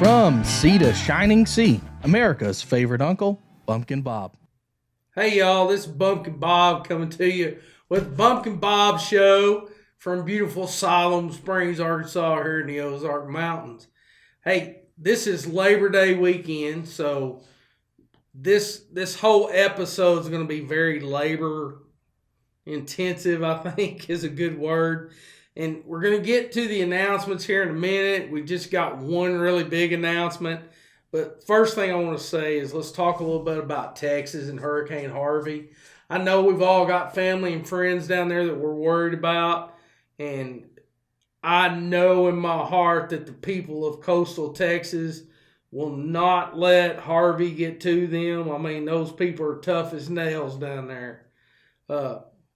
From sea to shining sea, America's favorite uncle, Bumpkin Bob. Hey y'all, this is Bumpkin Bob coming to you with Bumpkin Bob Show from beautiful Siloam Springs, Arkansas, here in the Ozark Mountains. Hey, this is Labor Day weekend, so this whole episode is going to be very labor intensive, I think is a good word. And we're going to get to the announcements here in a minute. We just got one really big announcement. But first thing I want to say is let's talk a little bit about Texas and Hurricane Harvey. I know we've all got family and friends down there that we're worried about. And I know in my heart that the people of coastal Texas will not let Harvey get to them. I mean, those people are tough as nails down there.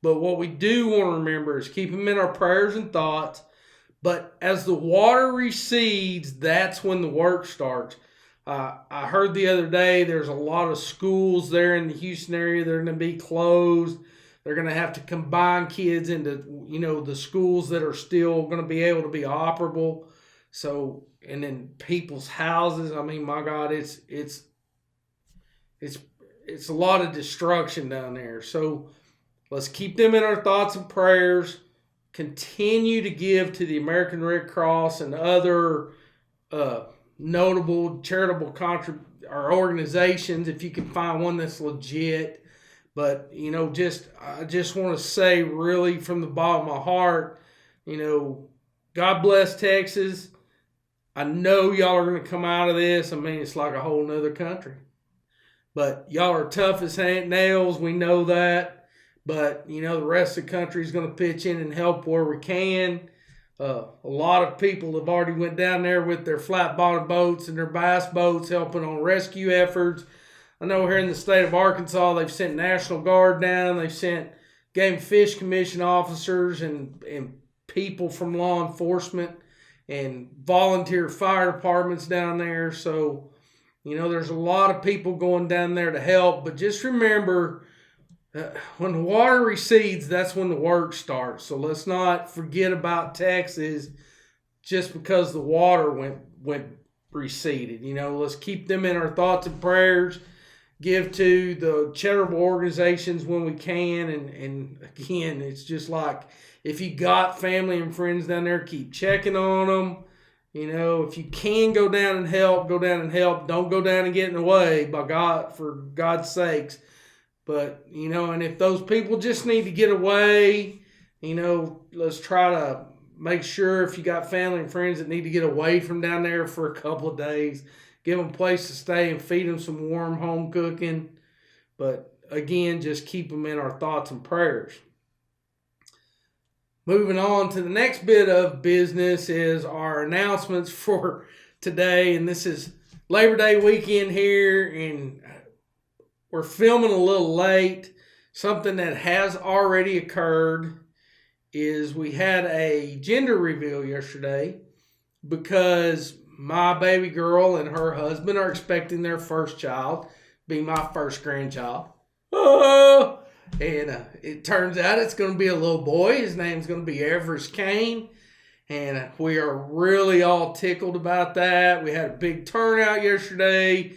But what we do want to remember is keep them in our prayers and thoughts. But as the water recedes, that's when the work starts. I heard the other day there's a lot of schools there in the Houston area that are going to be closed. They're going to have to combine kids into, the schools that are still going to be able to be operable. So, and then people's houses, I mean, my God, it's a lot of destruction down there. So let's keep them in our thoughts and prayers. Continue to give to the American Red Cross and other notable charitable organizations if you can find one that's legit. But I just want to say, really, from the bottom of my heart, God bless Texas. I know y'all are going to come out of this. I mean, it's like a whole nother country. But y'all are tough as nails. We know that. But, the rest of the country is going to pitch in and help where we can. A lot of people have already went down there with their flat bottom boats and their bass boats helping on rescue efforts. I know here in the state of Arkansas, they've sent National Guard down. They've sent Game and Fish Commission officers and people from law enforcement and volunteer fire departments down there. So, there's a lot of people going down there to help. But just remember, when the water recedes, that's when the work starts. So let's not forget about Texas just because the water went receded. Let's keep them in our thoughts and prayers. Give to the charitable organizations when we can. And again, it's just like if you got family and friends down there, keep checking on them. If you can go down and help, go down and help. Don't go down and get in the way, for God's sakes. But, and if those people just need to get away, let's try to make sure if you got family and friends that need to get away from down there for a couple of days, give them a place to stay and feed them some warm home cooking. But again, just keep them in our thoughts and prayers. Moving on to the next bit of business is our announcements for today. And this is Labor Day weekend here, and we're filming a little late. Something that has already occurred is we had a gender reveal yesterday because my baby girl and her husband are expecting their first child, be my first grandchild. Oh! And it turns out it's going to be a little boy. His name's going to be Everest Kane. And we are really all tickled about that. We had a big turnout yesterday.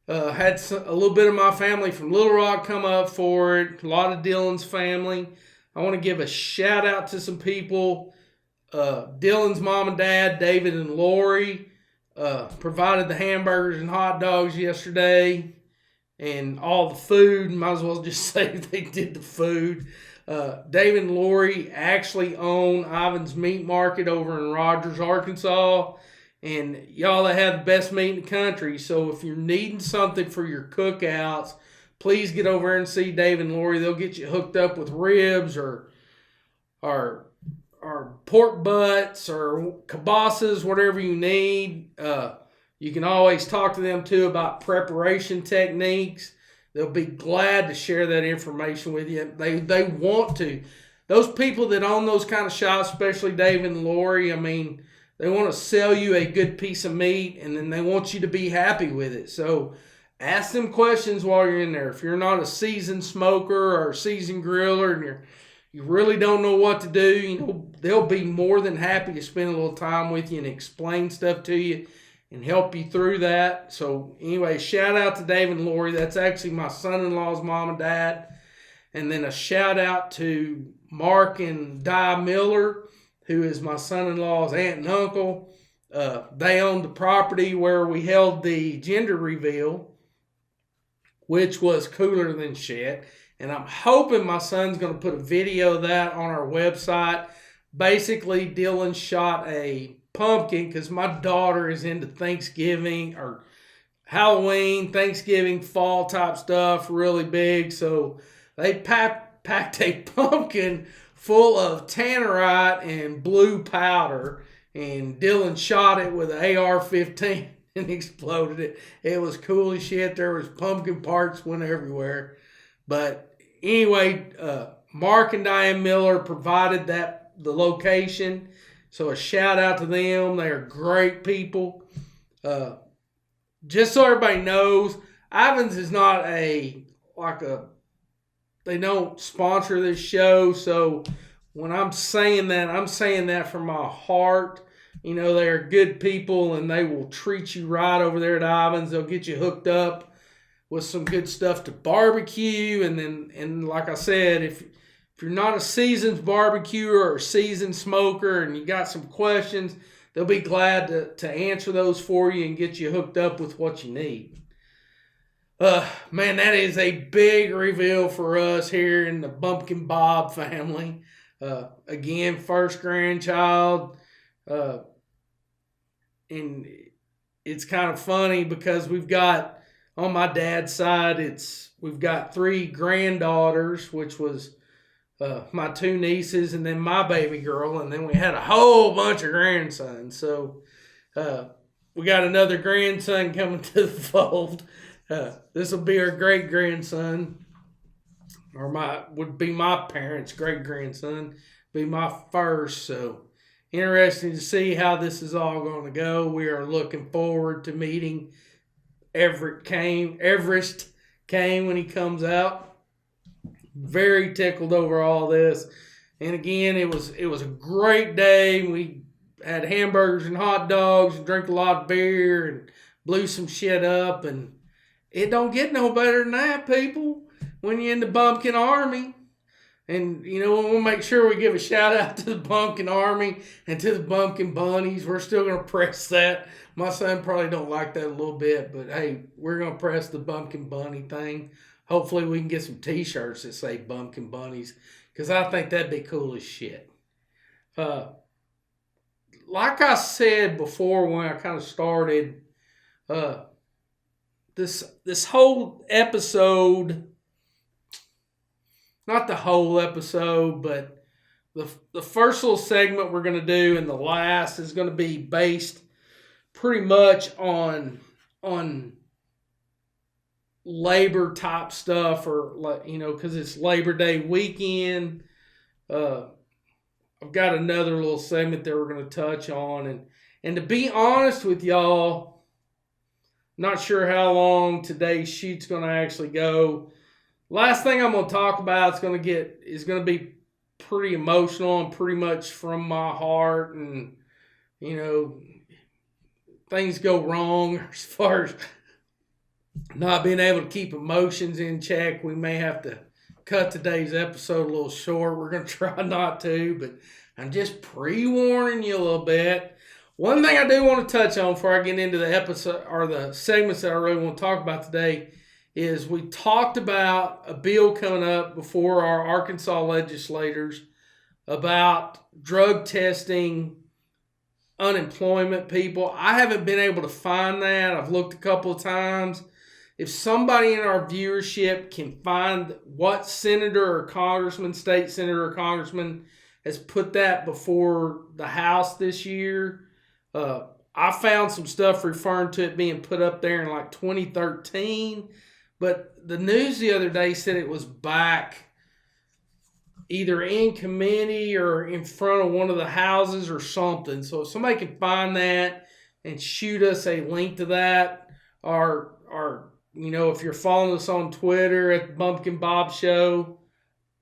Had a little bit of my family from Little Rock come up for it. A lot of Dylan's family. I want to give a shout out to some people. Dylan's mom and dad, David and Lori, provided the hamburgers and hot dogs yesterday. And all the food, might as well just say they did the food. David and Lori actually own Ivan's Meat Market over in Rogers, Arkansas. And y'all, they have the best meat in the country. So if you're needing something for your cookouts, please get over and see Dave and Lori. They'll get you hooked up with ribs or pork butts or kibasas, whatever you need. You can always talk to them too about preparation techniques. They'll be glad to share that information with you. They want to. Those people that own those kind of shops, especially Dave and Lori, I mean, they want to sell you a good piece of meat, and then they want you to be happy with it. So ask them questions while you're in there. If you're not a seasoned smoker or a seasoned griller and you really don't know what to do, they'll be more than happy to spend a little time with you and explain stuff to you. and help you through that. So anyway, shout out to Dave and Lori. That's actually my son-in-law's mom and dad. And then a shout out to Mark and Di Miller, who is my son-in-law's aunt and uncle. They owned the property where we held the gender reveal, which was cooler than shit. And I'm hoping my son's going to put a video of that on our website. Basically, Dylan shot a pumpkin because my daughter is into Thanksgiving or Halloween, Thanksgiving, fall type stuff, really big. So they packed a pumpkin full of tannerite and blue powder, and Dylan shot it with an AR-15 and exploded it. It was cool as shit. There was pumpkin parts went everywhere. But anyway, Mark and Diane Miller provided the location. So a shout out to them. They are great people. Just so everybody knows, Ivans is not they don't sponsor this show. So when I'm saying that from my heart. You know, they are good people and they will treat you right over there at Ivans. They'll get you hooked up with some good stuff to barbecue. And like I said, if you're not a seasoned barbecuer or a seasoned smoker and you got some questions, they'll be glad to answer those for you and get you hooked up with what you need. Man, that is a big reveal for us here in the Bumpkin Bob family. Again, first grandchild. And it's kind of funny because we've got, on my dad's side, we've got 3 granddaughters, which was my 2 nieces and then my baby girl. And then we had a whole bunch of grandsons. So we got another grandson coming to the fold. This will be our great grandson, or would be my parents' great grandson, be my first. So interesting to see how this is all going to go. We are looking forward to meeting Everest Kane when he comes out. Very tickled over all this. And again, it was a great day. We had hamburgers and hot dogs and drank a lot of beer and blew some shit up. And it don't get no better than that, people, when you're in the Bumpkin Army. And, you know, we'll make sure we give a shout out to the Bumpkin Army and to the Bumpkin Bunnies. We're still going to press that. My son probably don't like that a little bit, but hey, we're going to press the Bumpkin Bunny thing. Hopefully we can get some t-shirts that say Bumpkin Bunnies, because I think that'd be cool as shit. Like I said before when I kind of started, this whole episode, not the whole episode, but the first little segment we're going to do and the last is going to be based pretty much on labor type stuff, or, you know, because it's Labor Day weekend. I've got another little segment that we're going to touch on. And to be honest with y'all, not sure how long today's shoot's going to actually go. Last thing I'm going to talk about is going to be pretty emotional and pretty much from my heart. And, you know, things go wrong as far as not being able to keep emotions in check. We may have to cut today's episode a little short. We're going to try not to, but I'm just pre-warning you a little bit. One thing I do want to touch on before I get into the episode or the segments that I really want to talk about today is we talked about a bill coming up before our Arkansas legislators about drug testing unemployment people. I haven't been able to find that. I've looked a couple of times. If somebody in our viewership can find what senator or congressman, state senator or congressman has put that before the House this year, I found some stuff referring to it being put up there in like 2013. But the news the other day said it was back either in committee or in front of one of the houses or something. So if somebody can find that and shoot us a link to that, or you know, if you're following us on Twitter at the Bumpkin Bob Show,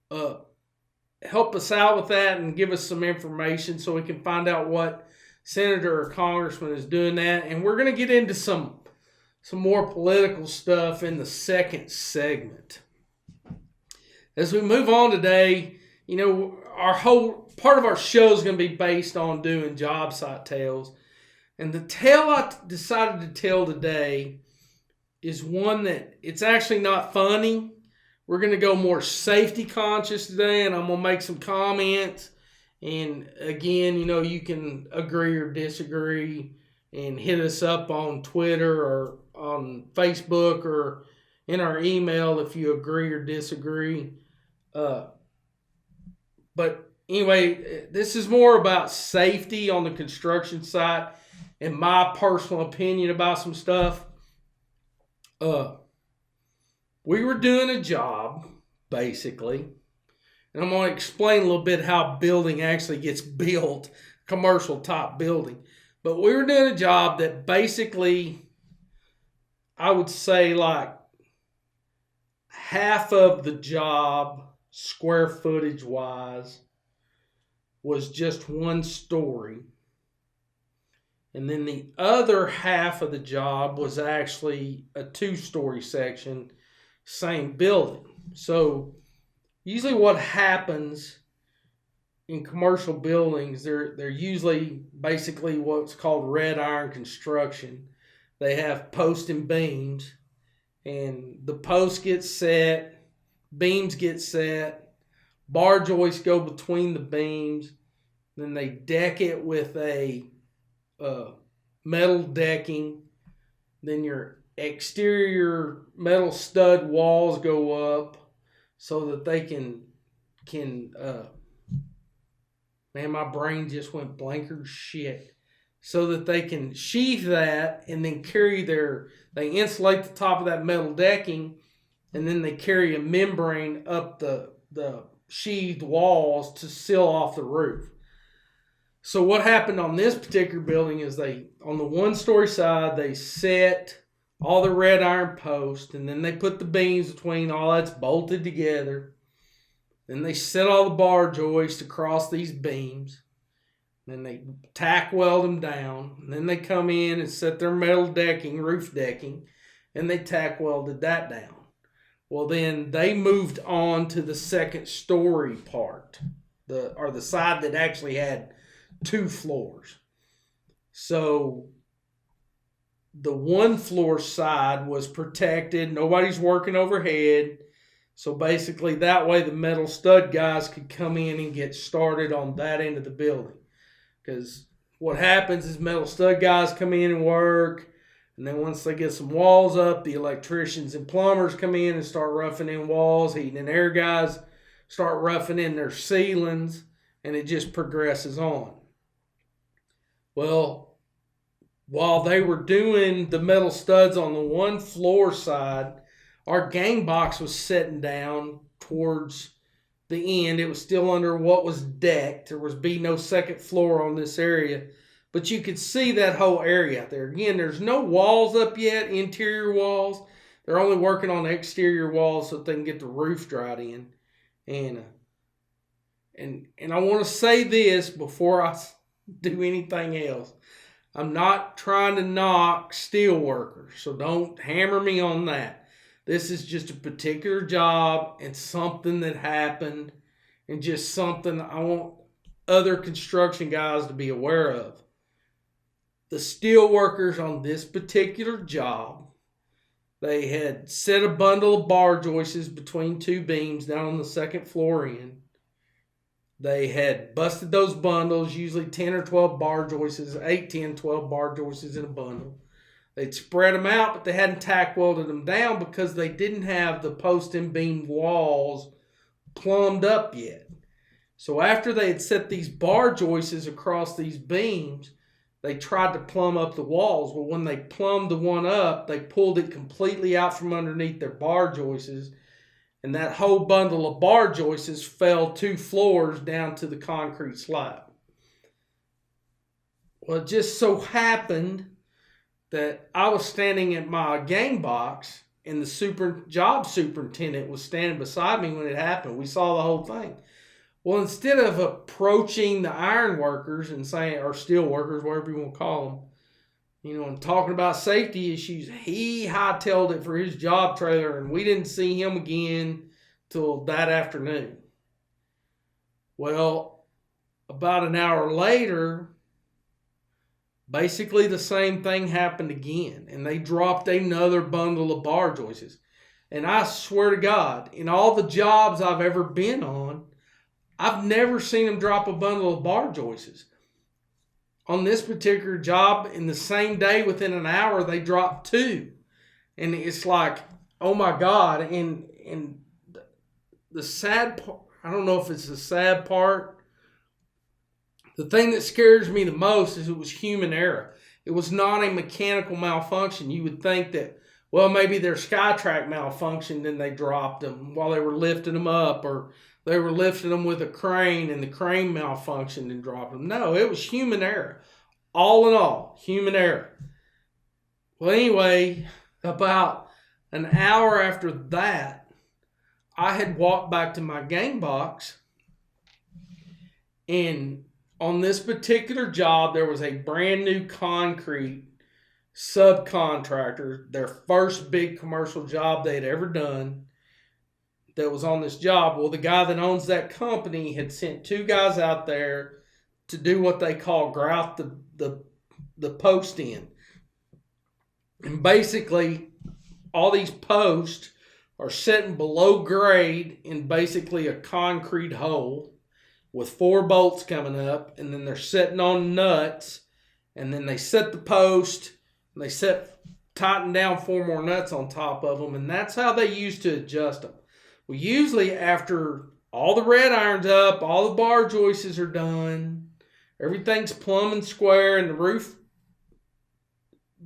help us out with that and give us some information so we can find out what senator or congressman is doing that. And we're going to get into some more political stuff in the second segment. As we move on today, our whole part of our show is going to be based on doing job site tales. And the tale I decided to tell today is one that it's actually not funny. We're going to go more safety conscious today, and I'm going to make some comments. And again, you can agree or disagree and hit us up on Twitter or on Facebook or in our email if you agree or disagree. But anyway, this is more about safety on the construction site and my personal opinion about some stuff. We were doing a job, basically, and I'm going to explain a little bit how building actually gets built, commercial top building. But we were doing a job that basically, I would say like half of the job, square footage wise, was just one story. And then the other half of the job was actually a 2-story section, same building. So usually what happens in commercial buildings, they're usually basically what's called red iron construction. They have posts and beams, and the posts get set, beams get set, bar joists go between the beams, then they deck it with a metal decking, then your exterior metal stud walls go up so that they can man, my brain just went blanker shit. So that they can sheath that and then they insulate the top of that metal decking, and then they carry a membrane up the sheathed walls to seal off the roof. So what happened on this particular building is on the 1-story side, they set all the red iron posts, and then they put the beams between, all that's bolted together. Then they set all the bar joists across these beams. Then they tack weld them down. And then they come in and set their metal decking, roof decking, and they tack welded that down. Well, then they moved on to the 2nd-story part, the side that actually had 2 floors. So the 1-floor side was protected. Nobody's working overhead. So basically that way the metal stud guys could come in and get started on that end of the building. Because what happens is metal stud guys come in and work. And then once they get some walls up, the electricians and plumbers come in and start roughing in walls. Heating and air guys start roughing in their ceilings. And it just progresses on. Well, while they were doing the metal studs on the 1-floor side, our gang box was sitting down towards the end. It was still under what was decked. There was no 2nd floor on this area. But you could see that whole area out there. Again, there's no walls up yet, interior walls. They're only working on the exterior walls so that they can get the roof dried in. And I want to say this before I do anything else. I'm not trying to knock steel workers, so don't hammer me on that. This is just a particular job and something that happened, and just something I want other construction guys to be aware of. The steel workers on this particular job, they had set a bundle of bar joists between 2 beams down on the 2nd floor end. They had busted those bundles, usually 10 or 12 bar joists, 8, 10, 12 bar joists in a bundle. They'd spread them out, but they hadn't tack welded them down because they didn't have the post and beam walls plumbed up yet. So after they had set these bar joists across these beams, they tried to plumb up the walls. Well, when they plumbed the one up, they pulled it completely out from underneath their bar joists, and that whole bundle of bar joists fell 2 floors down to the concrete slab. Well, it just so happened that I was standing at my gang box, and the job superintendent was standing beside me when it happened. We saw the whole thing. Well, instead of approaching the iron workers and saying, or steel workers, whatever you want to call them, and talking about safety issues, he hightailed it for his job trailer, and we didn't see him again till that afternoon. Well, about an hour later, basically the same thing happened again, and they dropped another bundle of bar joists. And I swear to God, in all the jobs I've ever been on, I've never seen them drop a bundle of bar joists. On this particular job, in the same day, within an hour, they dropped 2. And it's like, oh my God. And the sad part, I don't know if it's the sad part. The thing that scares me the most is it was human error. It was not a mechanical malfunction. You would think that, well, maybe their SkyTrack malfunctioned and they dropped them while they were lifting them up, or they were lifting them with a crane and the crane malfunctioned and dropped them. No, it was human error. All in all, human error. Well, anyway, about an hour after that, I had walked back to my gang box, and on this particular job, there was a brand new concrete subcontractor, their first big commercial job they'd ever done, that was on this job. Well, the guy that owns that company had sent 2 guys out there to do what they call grout the post in. And basically, all these posts are sitting below grade in basically a concrete hole with 4 bolts coming up, and then they're sitting on nuts, and then they set the post, and they tighten down 4 more nuts on top of them, and that's how they used to adjust them. Well, usually after all the red iron's up, all the bar joists are done, everything's plumb and square, and the roof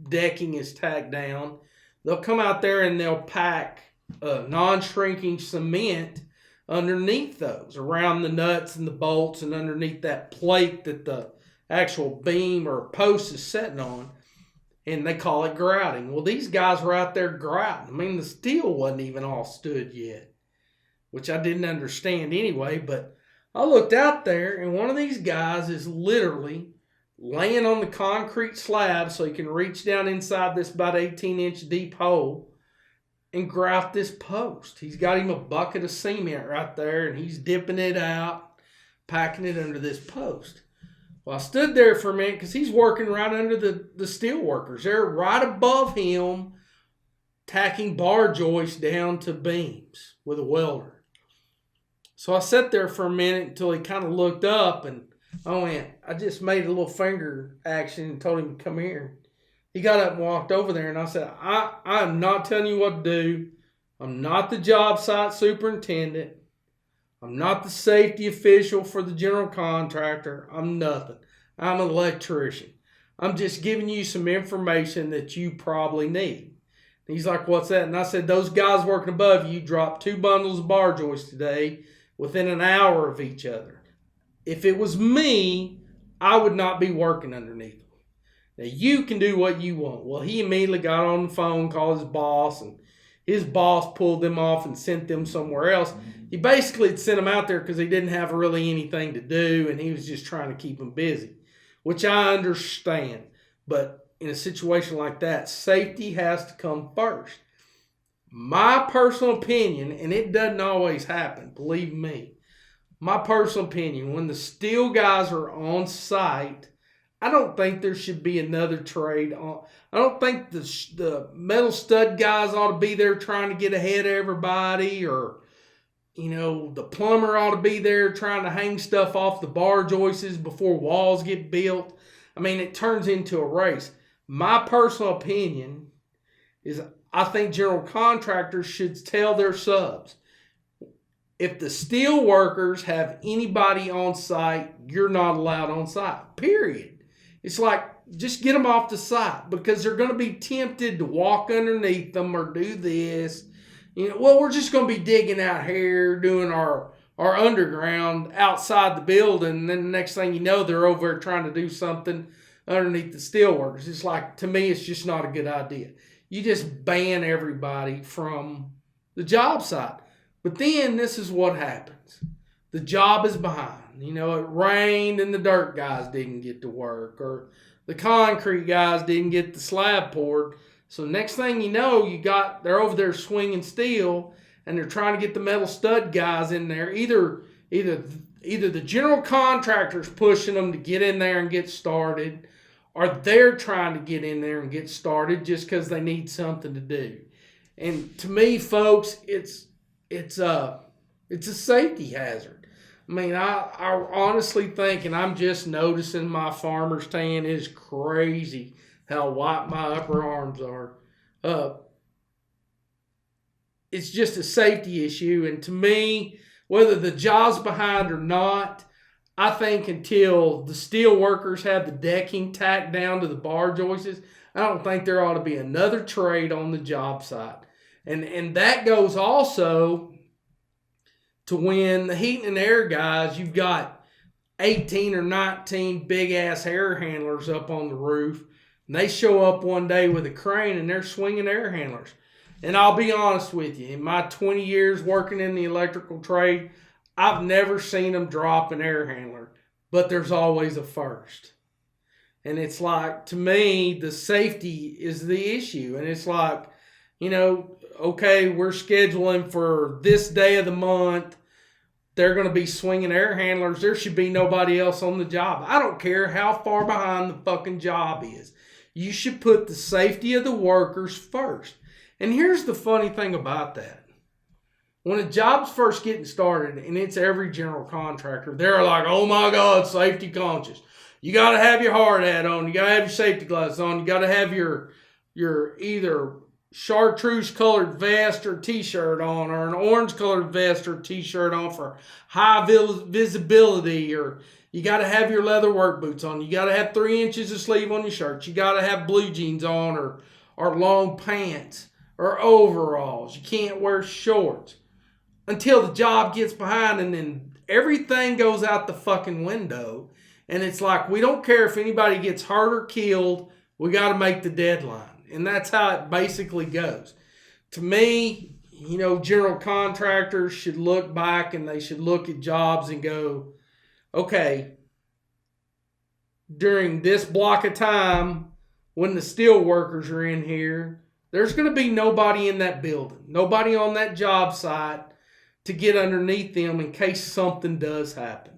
decking is tacked down, they'll come out there and they'll pack non-shrinking cement underneath those, around the nuts and the bolts, and underneath that plate that the actual beam or post is sitting on, and they call it grouting. Well, these guys were out there grouting. I mean, the steel wasn't even all stood yet, which I didn't understand anyway, but I looked out there, and one of these guys is literally laying on the concrete slab so he can reach down inside this about 18-inch deep hole and grout this post. He's got him a bucket of cement right there, and he's dipping it out, packing it under this post. Well, I stood there for a minute because he's working right under the steel workers. They're right above him, tacking bar joists down to beams with a welder. So I sat there for a minute until he kind of looked up, and I just made a little finger action and told him to come here. He got up and walked over there, and I said, I'm not telling you what to do. I'm not the job site superintendent. I'm not the safety official for the general contractor. I'm nothing. I'm an electrician. I'm just giving you some information that you probably need. And he's like, what's that? And I said, those guys working above you dropped 2 bundles of bar joists today within an hour of each other. If it was me, I would not be working underneath them. Now, you can do what you want. Well, he immediately got on the phone, called his boss, and his boss pulled them off and sent them somewhere else. He basically had sent them out there because he didn't have really anything to do, and he was just trying to keep them busy, which I understand. But in a situation like that, safety has to come first. My personal opinion, and it doesn't always happen, believe me, my personal opinion, when the steel guys are on site, I don't think there should be another trade on. I don't think the metal stud guys ought to be there trying to get ahead of everybody, or, the plumber ought to be there trying to hang stuff off the bar joists before walls get built. I mean, it turns into a race. My personal opinion is I think general contractors should tell their subs, if the steel workers have anybody on site, you're not allowed on site, period. It's like, just get them off the site, because they're going to be tempted to walk underneath them or do this. We're just going to be digging out here, doing our underground outside the building. And then the next thing you know, they're over there trying to do something underneath the steel workers. It's like, to me, it's just not a good idea. You just ban everybody from the job site. But then this is what happens. the job is behind. You know, it rained and the dirt guys didn't get to work, or the concrete guys didn't get the slab poured. So next thing you know, they're over there swinging steel, and they're trying to get the metal stud guys in there. Either the general contractor's pushing them to get in there and get started, or they're trying to get in there and get started just because they need something to do. And to me, folks, it's a safety hazard. I mean, I honestly think, and I'm just noticing my farmer's tan is crazy how white my upper arms are. It's just a safety issue. And to me, whether the job's behind or not, I think until the steel workers have the decking tacked down to the bar joists, I don't think there ought to be another trade on the job site. And that goes also to when the heating and air guys, you've got 18 or 19 big-ass air handlers up on the roof, and they show up one day with a crane and they're swinging air handlers. And I'll be honest with you, in my 20 years working in the electrical trade, I've never seen them drop an air handler, but there's always a first. And it's like, to me, the safety is the issue. And it's like, you know, okay, we're scheduling for this day of the month. They're going to be swinging air handlers. There should be nobody else on the job. I don't care how far behind the fucking job is. You should put the safety of the workers first. And here's the funny thing about that. When a job's first getting started, and it's every general contractor, they're like, oh my God, safety conscious. You got to have your hard hat on. You got to have your safety glasses on. You got to have your either chartreuse colored vest or t-shirt on, or an orange colored vest or t-shirt on for high visibility, or you got to have your leather work boots on. You got to have 3 inches of sleeve on your shirt. You got to have blue jeans on, or long pants or overalls. You can't wear shorts until the job gets behind, and then everything goes out the fucking window. And it's like, we don't care if anybody gets hurt or killed. We got to make the deadline. And that's how it basically goes. To me, you know, general contractors should look back and they should look at jobs and go, okay, during this block of time when the steel workers are in here, there's going to be nobody in that building, nobody on that job site to get underneath them in case something does happen.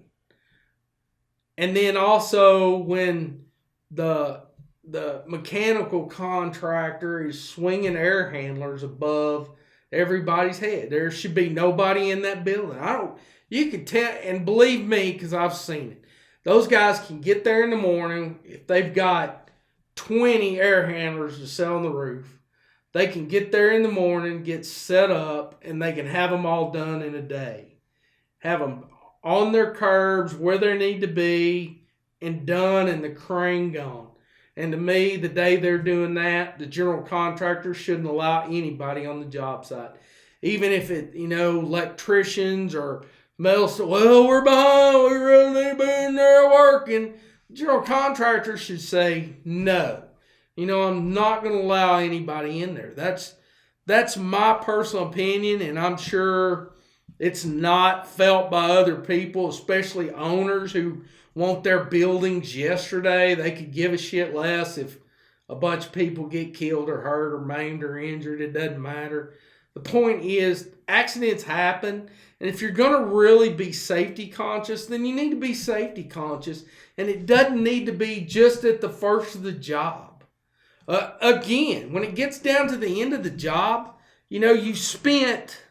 And then also when the mechanical contractor is swinging air handlers above everybody's head, there should be nobody in that building. You can tell, and believe me, because I've seen it. Those guys can get there in the morning. If they've got 20 air handlers to set on the roof, they can get there in the morning, get set up, and they can have them all done in a day. Have them on their curbs where they need to be and done, and the crane gone. And to me, the day they're doing that, the general contractor shouldn't allow anybody on the job site. Even if it, you know, electricians or metal, well, we're behind, we really need to be in there working. The general contractor should say, no. You know, I'm not going to allow anybody in there. That's my personal opinion, and I'm sure it's not felt by other people, especially owners who want their buildings yesterday. They could give a shit less if a bunch of people get killed or hurt or maimed or injured. It doesn't matter. The point is, accidents happen, and if you're going to really be safety conscious, then you need to be safety conscious, and it doesn't need to be just at the first of the job. Again, when it gets down to the end of the job, you know, you spent,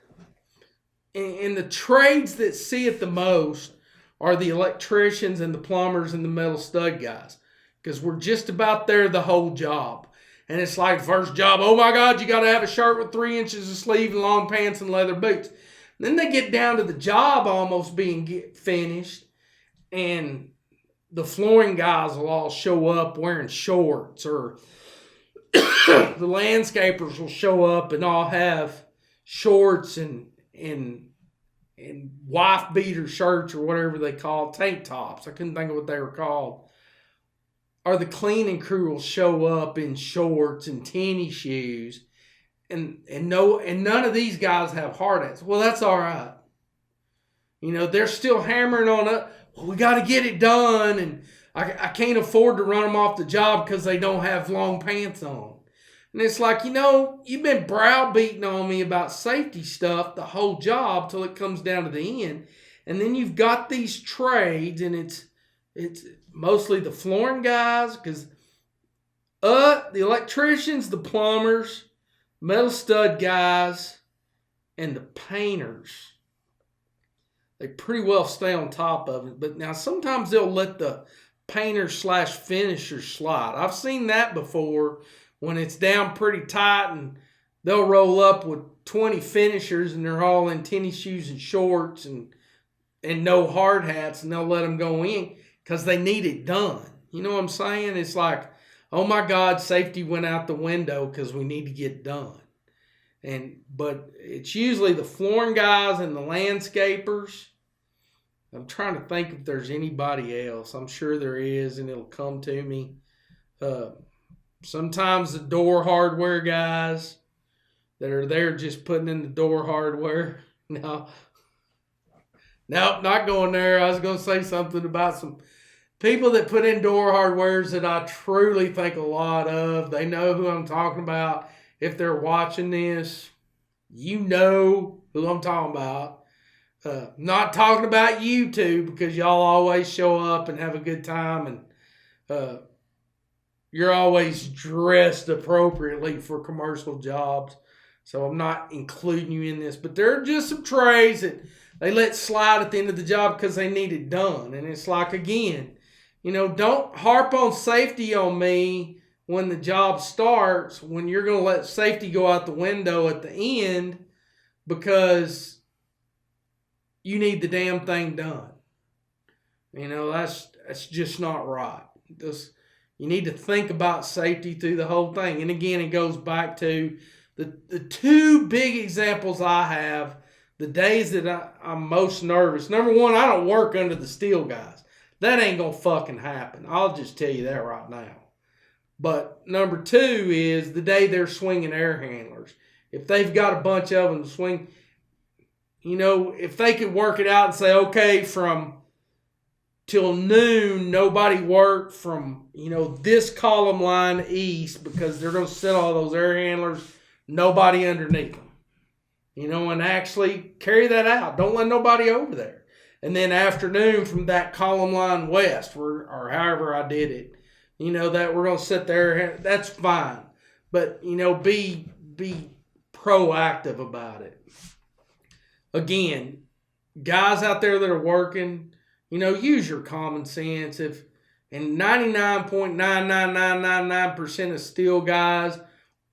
in the trades that see it the most are the electricians and the plumbers and the metal stud guys, because we're just about there the whole job. And it's like, first job, oh my God, you got to have a shirt with 3 inches of sleeve and long pants and leather boots. Then they get down to the job almost being finished, and the flooring guys will all show up wearing shorts, or the landscapers will show up and all have shorts and wife beater shirts, or whatever they call tank tops. I couldn't think of what they were called. Or the cleaning crew will show up in shorts and tennis shoes, and none of these guys have hard hats. Well, that's all right. They're still hammering on it. Well, we got to get it done, and I can't afford to run them off the job because they don't have long pants on. And it's like, you've been browbeating on me about safety stuff the whole job till it comes down to the end. And then you've got these trades, and it's mostly the flooring guys, because the electricians, the plumbers, metal stud guys, and the painters, they pretty well stay on top of it. But now sometimes they'll let the painter/finisher slide. I've seen that before when it's down pretty tight, and they'll roll up with 20 finishers, and they're all in tennis shoes and shorts and no hard hats, and they'll let them go in because they need it done. You know what I'm saying? It's like, oh my God, safety went out the window because we need to get done. But it's usually the flooring guys and the landscapers. I'm trying to think if there's anybody else. I'm sure there is, and it'll come to me. Sometimes the door hardware guys that are there just putting in the door hardware. No, not going there. I was going to say something about some people that put in door hardwares that I truly think a lot of. They know who I'm talking about. If they're watching this, you know who I'm talking about. Not talking about you two, because y'all always show up and have a good time, and you're always dressed appropriately for commercial jobs. So I'm not including you in this, but there are just some trades that they let slide at the end of the job because they need it done. And it's like, again, don't harp on safety on me when the job starts, when you're going to let safety go out the window at the end because you need the damn thing done. That's just not right. You need to think about safety through the whole thing. And again, it goes back to the two big examples I have, the days that I'm most nervous. Number one, I don't work under the steel guys. That ain't going to fucking happen. I'll just tell you that right now. But number two is the day they're swinging air handlers. If they've got a bunch of them to swing, if they could work it out and say, okay, from till noon, nobody worked from, this column line east, because they're going to set all those air handlers, nobody underneath them. And actually carry that out. Don't let nobody over there. And then afternoon from that column line west, or however I did it, that we're going to sit there. That's fine. But, be proactive about it. Again, guys out there that are working, use your common sense. And 99.99999% of steel guys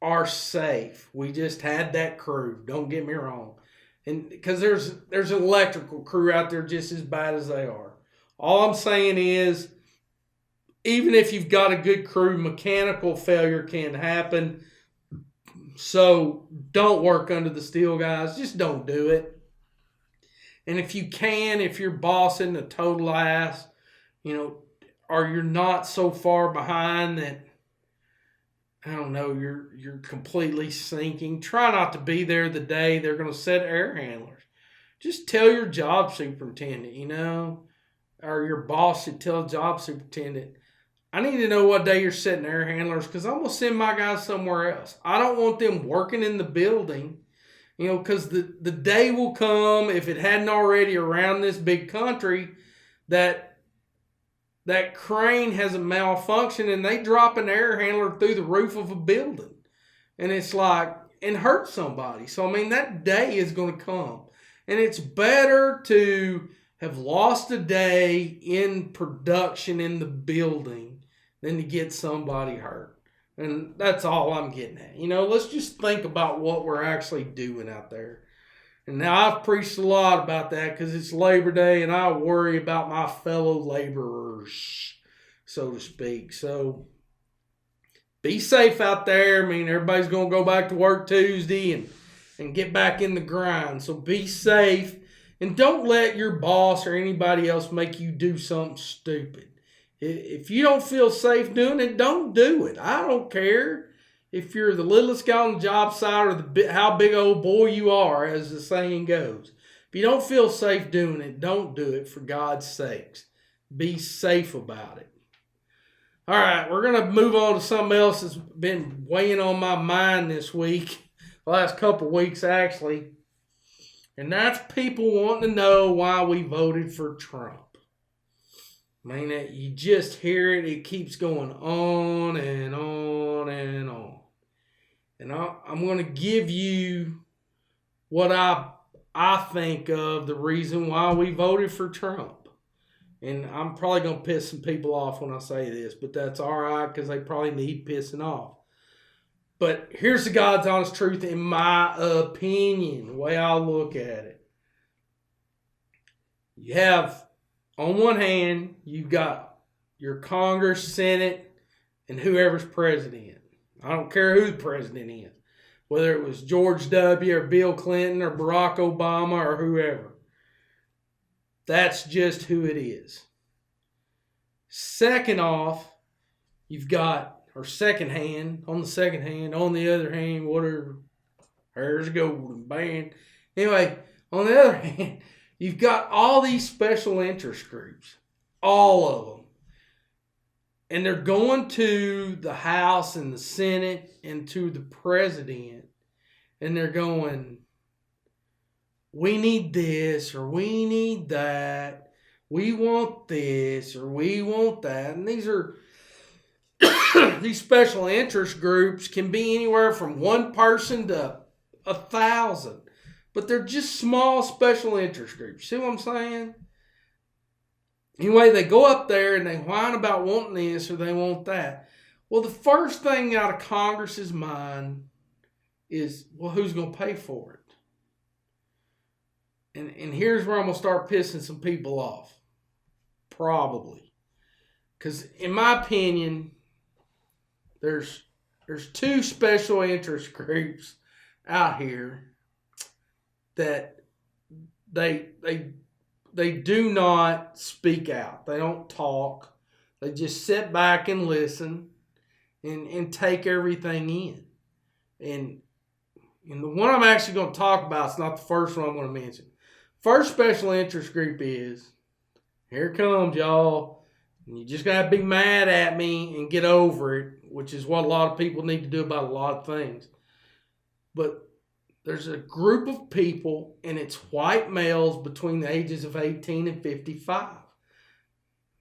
are safe. We just had that crew. Don't get me wrong. And because there's an electrical crew out there just as bad as they are. All I'm saying is, even if you've got a good crew, mechanical failure can happen. So don't work under the steel guys. Just don't do it. And if your boss isn't a total ass, or you're not so far behind that, I don't know, you're completely sinking, try not to be there the day they're going to set air handlers. Just tell your job superintendent, or your boss should tell job superintendent, I need to know what day you're setting air handlers, because I'm going to send my guys somewhere else. I don't want them working in the building, because the day will come, if it hadn't already around this big country, that crane has a malfunction and they drop an air handler through the roof of a building. And it's like, and hurt somebody. So, that day is going to come. And it's better to have lost a day in production in the building than to get somebody hurt. And that's all I'm getting at. Let's just think about what we're actually doing out there. And now I've preached a lot about that because it's Labor Day and I worry about my fellow laborers, so to speak. So be safe out there. Everybody's going to go back to work Tuesday and get back in the grind. So be safe. And don't let your boss or anybody else make you do something stupid. If you don't feel safe doing it, don't do it. I don't care if you're the littlest guy on the job site or how big old boy you are, as the saying goes. If you don't feel safe doing it, don't do it, for God's sakes. Be safe about it. All right, we're going to move on to something else that's been weighing on my mind this week, the last couple of weeks actually, and that's people wanting to know why we voted for Trump. I mean, you just hear it. It keeps going on and on and on. And I'm going to give you what I think of the reason why we voted for Trump. And I'm probably going to piss some people off when I say this, but that's all right because they probably need pissing off. But here's the God's honest truth, in my opinion, the way I look at it. You have, on one hand, you've got your Congress, Senate, and whoever's president. I don't care who the president is, whether it was George W. or Bill Clinton or Barack Obama or whoever. That's just who it is. Second off, you've got, or second hand, on the other hand, whatever. There's golden band. Anyway, on the other hand, you've got all these special interest groups. All of them. And they're going to the House and the Senate and to the president. And they're going, we need this or we need that. We want this or we want that. And these are these special interest groups can be anywhere from one person to 1,000. But they're just small special interest groups. See what I'm saying? Anyway, they go up there and they whine about wanting this or they want that. Well, the first thing out of Congress's mind is, well, who's going to pay for it? And here's where I'm going to start pissing some people off. Probably. Because in my opinion, there's two special interest groups out here that they do not speak out. They don't talk. They just sit back and listen and take everything in. And the one I'm actually going to talk about is not the first one I'm going to mention. First special interest group is, here it comes, y'all. And you just got to be mad at me and get over it, which is what a lot of people need to do about a lot of things. But there's a group of people, and it's white males between the ages of 18 and 55.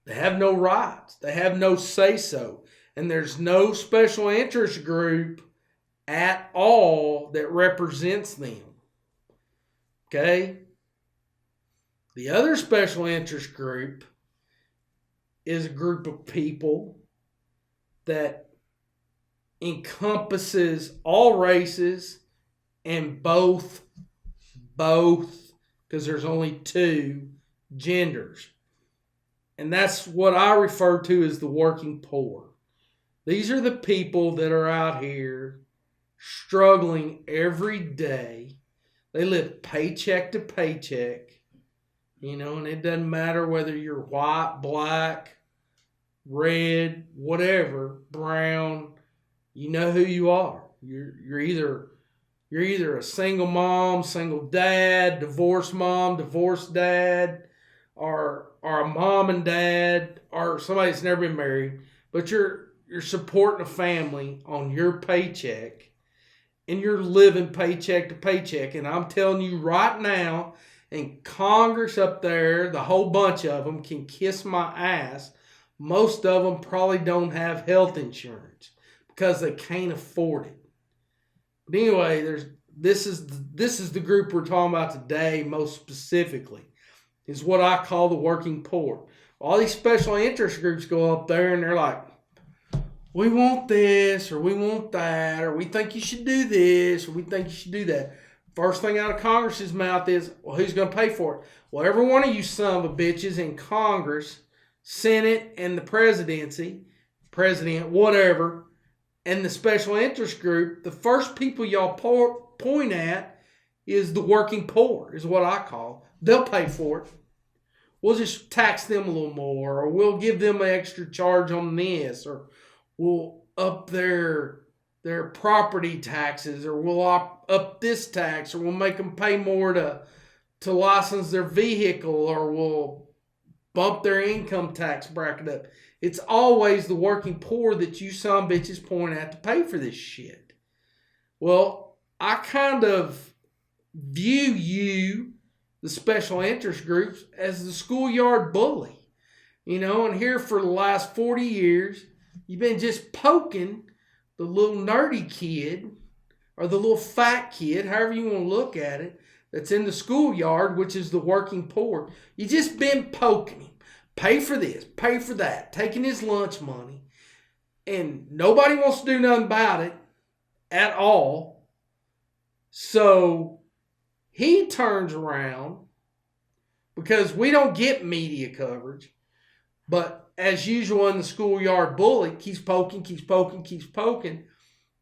They have no rights. They have no say-so. And there's no special interest group at all that represents them. Okay? The other special interest group is a group of people that encompasses all races and both, because there's only two genders. And that's what I refer to as the working poor. These are the people that are out here struggling every day. They live paycheck to paycheck, and it doesn't matter whether you're white, black, red, whatever, brown. You know who you are. You're either a single mom, single dad, divorced mom, divorced dad, or a mom and dad, or somebody that's never been married, but you're supporting a family on your paycheck, and you're living paycheck to paycheck. And I'm telling you right now, and Congress up there, the whole bunch of them can kiss my ass. Most of them probably don't have health insurance because they can't afford it. But anyway, this is the group we're talking about today, most specifically, is what I call the working poor. All these special interest groups go up there and they're like, we want this, or we want that, or we think you should do this, or we think you should do that. First thing out of Congress's mouth is, well, who's going to pay for it? Well, every one of you son of a bitches in Congress, Senate, and the presidency, president, whatever, and the special interest group, the first people y'all point at is the working poor, is what I call. They'll pay for it. We'll just tax them a little more, or we'll give them an extra charge on this, or we'll up their property taxes, or we'll up this tax, or we'll make them pay more to to license their vehicle or will bump their income tax bracket up. It's always the working poor that you son of bitches point at to pay for this shit. Well, I kind of view you, the special interest groups, as the schoolyard bully. And here for the last 40 years, you've been just poking the little nerdy kid or the little fat kid, however you want to look at it, that's in the schoolyard, which is the working poor. You just been poking him. Pay for this, pay for that, taking his lunch money. And nobody wants to do nothing about it at all. So he turns around, because we don't get media coverage, but as usual in the schoolyard bully, keeps poking.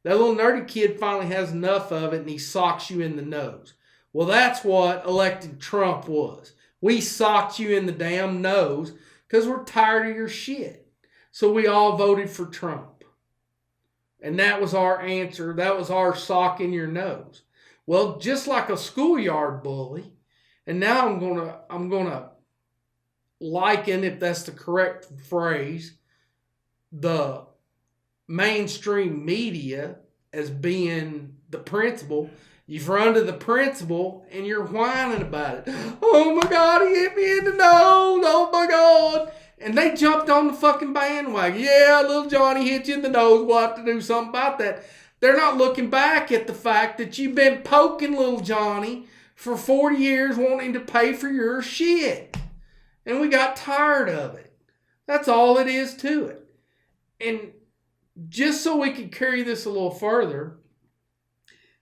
That little nerdy kid finally has enough of it and he socks you in the nose. Well, that's what elected Trump was. We socked you in the damn nose because we're tired of your shit. So we all voted for Trump. And that was our answer. That was our sock in your nose. Well, just like a schoolyard bully, and now I'm gonna liken, if that's the correct phrase, the mainstream media as being the principal. You've run to the principal and you're whining about it. Oh my God, he hit me in the nose. Oh my God. And they jumped on the fucking bandwagon. Yeah, little Johnny hit you in the nose. We'll have to do something about that. They're not looking back at the fact that you've been poking little Johnny for 40 years wanting to pay for your shit. And we got tired of it. That's all it is to it. And just so we can carry this a little further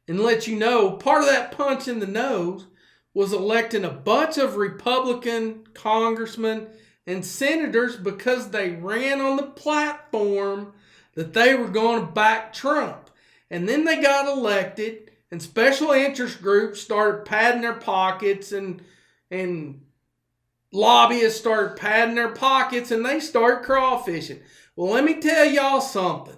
and let you know, part of that punch in the nose was electing a bunch of Republican congressmen and senators because they ran on the platform that they were going to back Trump. And then they got elected and special interest groups started padding their pockets and lobbyists started padding their pockets and they started crawfishing. Well, let me tell y'all something.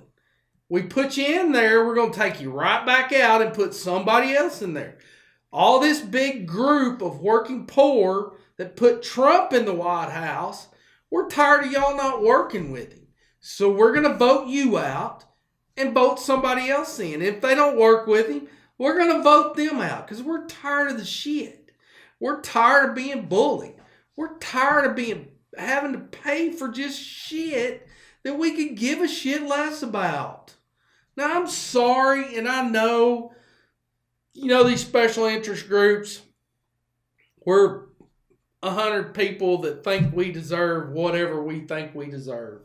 We put you in there, we're going to take you right back out and put somebody else in there. All this big group of working poor that put Trump in the White House, we're tired of y'all not working with him. So we're going to vote you out and vote somebody else in. If they don't work with him, we're going to vote them out because we're tired of the shit. We're tired of being bullied. We're tired of having to pay for just shit that we could give a shit less about. Now, I'm sorry, and I know, these special interest groups, we're 100 people that think we deserve whatever we think we deserve.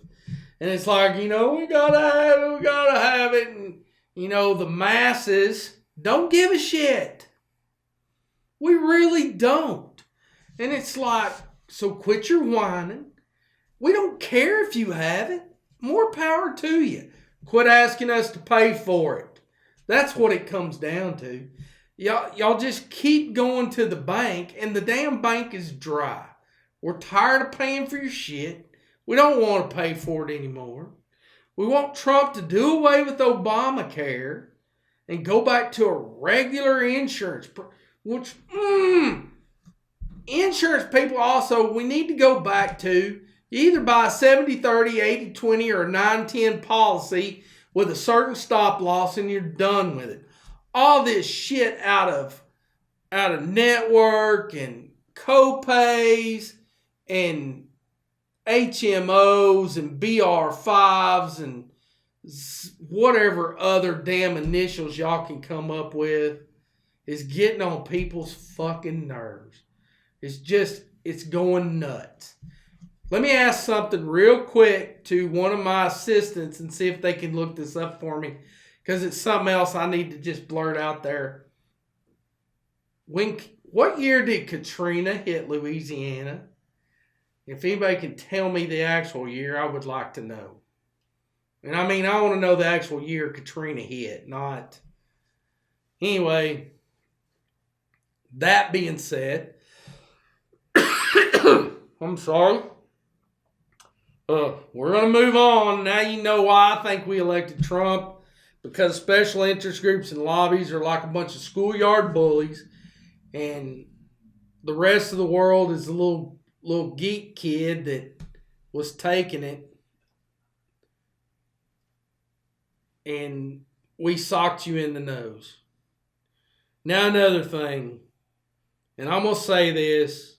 And it's like, we gotta have it. And, the masses don't give a shit. We really don't. And it's like, so quit your whining. We don't care if you have it. More power to you. Quit asking us to pay for it. That's what it comes down to. Y'all just keep going to the bank and the damn bank is dry. We're tired of paying for your shit. We don't want to pay for it anymore. We want Trump to do away with Obamacare and go back to a regular insurance, which, insurance people also, we need to go back to either buy a 70-30, 80-20, or a 9-10 policy with a certain stop loss and you're done with it. All this shit out of network and co-pays and HMOs and BR5s and whatever other damn initials y'all can come up with is getting on people's fucking nerves. It's going nuts. Let me ask something real quick to one of my assistants and see if they can look this up for me, because it's something else I need to just blurt out there. What year did Katrina hit Louisiana? If anybody can tell me the actual year, I would like to know. And I want to know the actual year Katrina hit, not... Anyway, that being said, I'm sorry. We're going to move on. Now you know why I think we elected Trump. Because special interest groups and lobbies are like a bunch of schoolyard bullies. And the rest of the world is the little geek kid that was taking it, and we socked you in the nose. Now another thing, and I'm going to say this,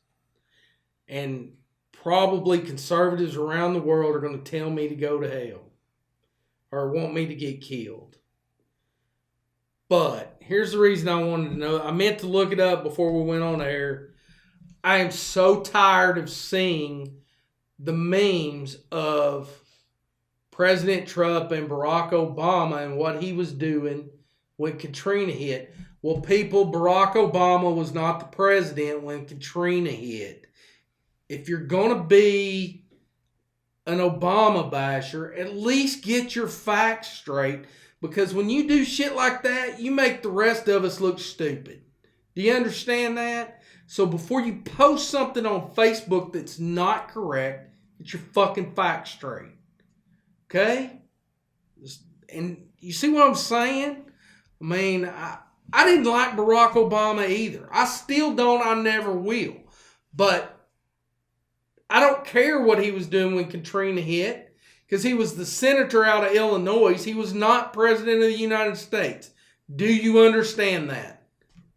and probably conservatives around the world are going to tell me to go to hell or want me to get killed. But here's the reason I wanted to know. I meant to look it up before we went on air. I am so tired of seeing the memes of President Trump and Barack Obama and what he was doing when Katrina hit. Well, people, Barack Obama was not the president when Katrina hit. If you're going to be an Obama basher, at least get your facts straight. Because when you do shit like that, you make the rest of us look stupid. Do you understand that? So before you post something on Facebook that's not correct, get your fucking facts straight. Okay? And you see what I'm saying? I mean, I didn't like Barack Obama either. I still don't. I never will. But I don't care what he was doing when Katrina hit, because he was the senator out of Illinois. He was not president of the United States. Do you understand that?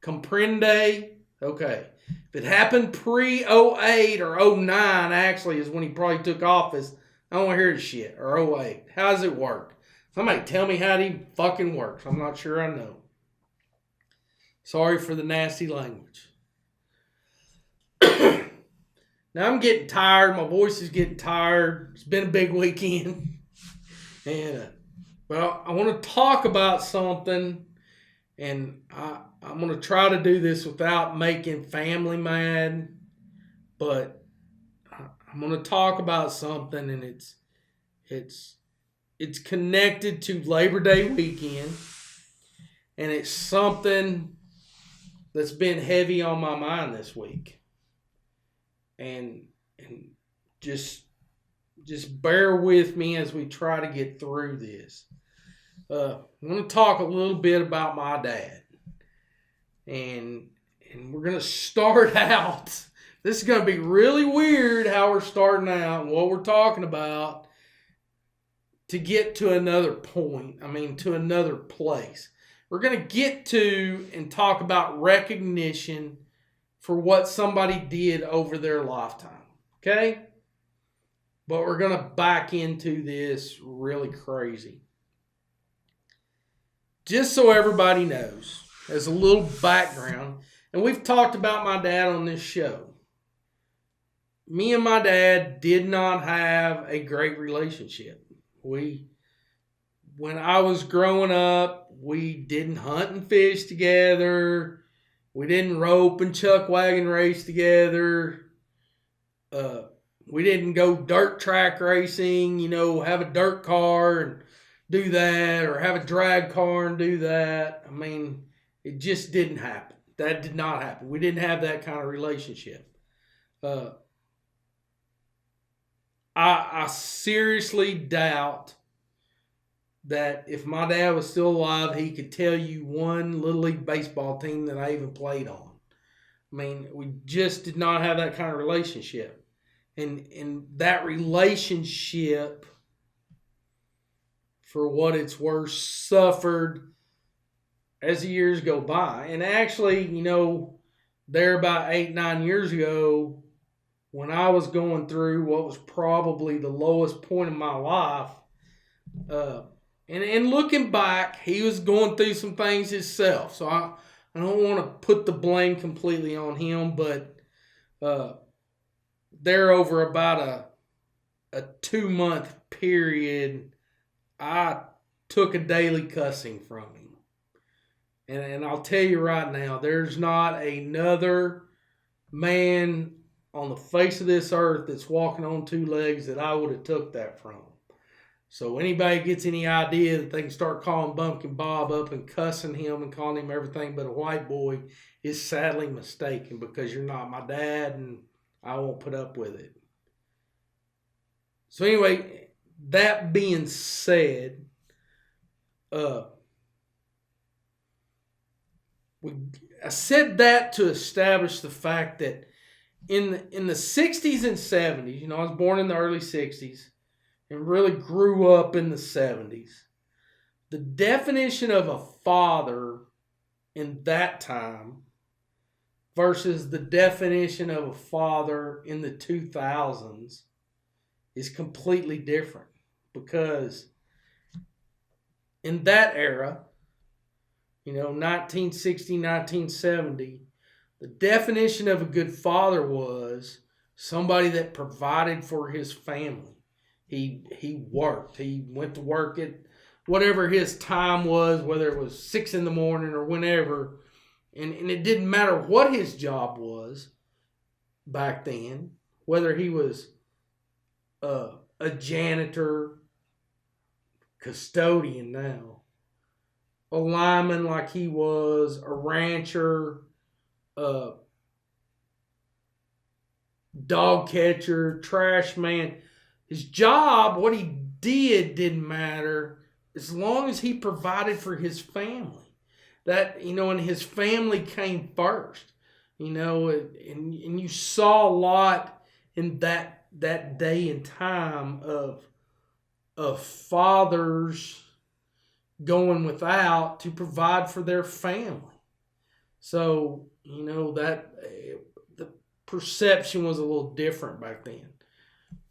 Comprende? Okay. If it happened pre-08 or 09, actually, is when he probably took office, I don't want to hear this shit. Or 08. How does it work? Somebody tell me how he fucking works. I'm not sure I know. Sorry for the nasty language. Now I'm getting tired. My voice is getting tired. It's been a big weekend. And, well, I want to talk about something. And I'm going to try to do this without making family mad. But I'm going to talk about something, and it's connected to Labor Day weekend. And it's something that's been heavy on my mind this week. And just bear with me as we try to get through this. I want to talk a little bit about my dad. And we're going to start out. This is going to be really weird how we're starting out and what we're talking about to get to another point. I mean, to another place. We're going to get to and talk about recognition for what somebody did over their lifetime. Okay? But we're going to back into this really crazy. Just so everybody knows, as a little background, and we've talked about my dad on this show. Me and my dad did not have a great relationship. When I was growing up, we didn't hunt and fish together. We didn't rope and chuck wagon race together. We didn't go dirt track racing, have a dirt car and do that, or have a drag car and do that. I mean, it just didn't happen. That did not happen. We didn't have that kind of relationship. I seriously doubt that if my dad was still alive, he could tell you one Little League baseball team that I even played on. I mean, we just did not have that kind of relationship. And that relationship, for what it's worth, suffered as the years go by. And actually, there about 8-9 years ago, when I was going through what was probably the lowest point in my life, and looking back, he was going through some things himself. So I don't want to put the blame completely on him, but there over about a 2-month period, I took a daily cussing from him. And I'll tell you right now, there's not another man on the face of this earth that's walking on 2 legs that I would have took that from. So anybody gets any idea that they can start calling Bumpkin Bob up and cussing him and calling him everything but a white boy is sadly mistaken, because you're not my dad and I won't put up with it. So anyway, that being said, we I said that to establish the fact that in the 60s and 70s, I was born in the early 60s and really grew up in the 70s. The definition of a father in that time versus the definition of a father in the 2000s is completely different, because in that era, 1960, 1970, the definition of a good father was somebody that provided for his family. He worked. He went to work at whatever his time was, whether it was 6 in the morning or whenever. And it didn't matter what his job was back then, whether he was a janitor, custodian now, a lineman like he was, a rancher, a dog catcher, trash man. His job, what he did, didn't matter as long as he provided for his family. That, and his family came first, and you saw a lot in that day and time of fathers going without to provide for their family. So, that the perception was a little different back then.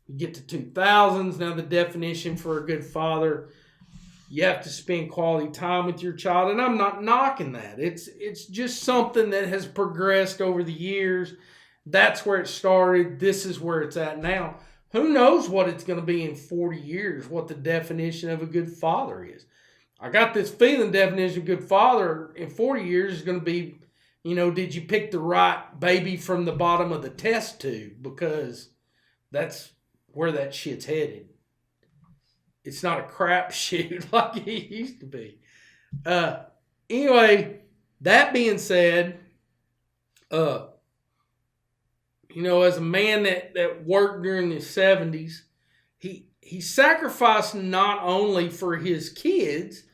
You get to 2000s, now the definition for a good father, you have to spend quality time with your child, and I'm not knocking that. It's just something that has progressed over the years. That's where it started. This is where it's at now. Who knows what it's going to be in 40 years, what the definition of a good father is. I got this feeling definition of good father in 40 years is going to be, did you pick the right baby from the bottom of the test tube? Because that's where that shit's headed. It's not a crapshoot like it used to be. Anyway, that being said, as a man that worked during the 70s, he sacrificed not only for his kids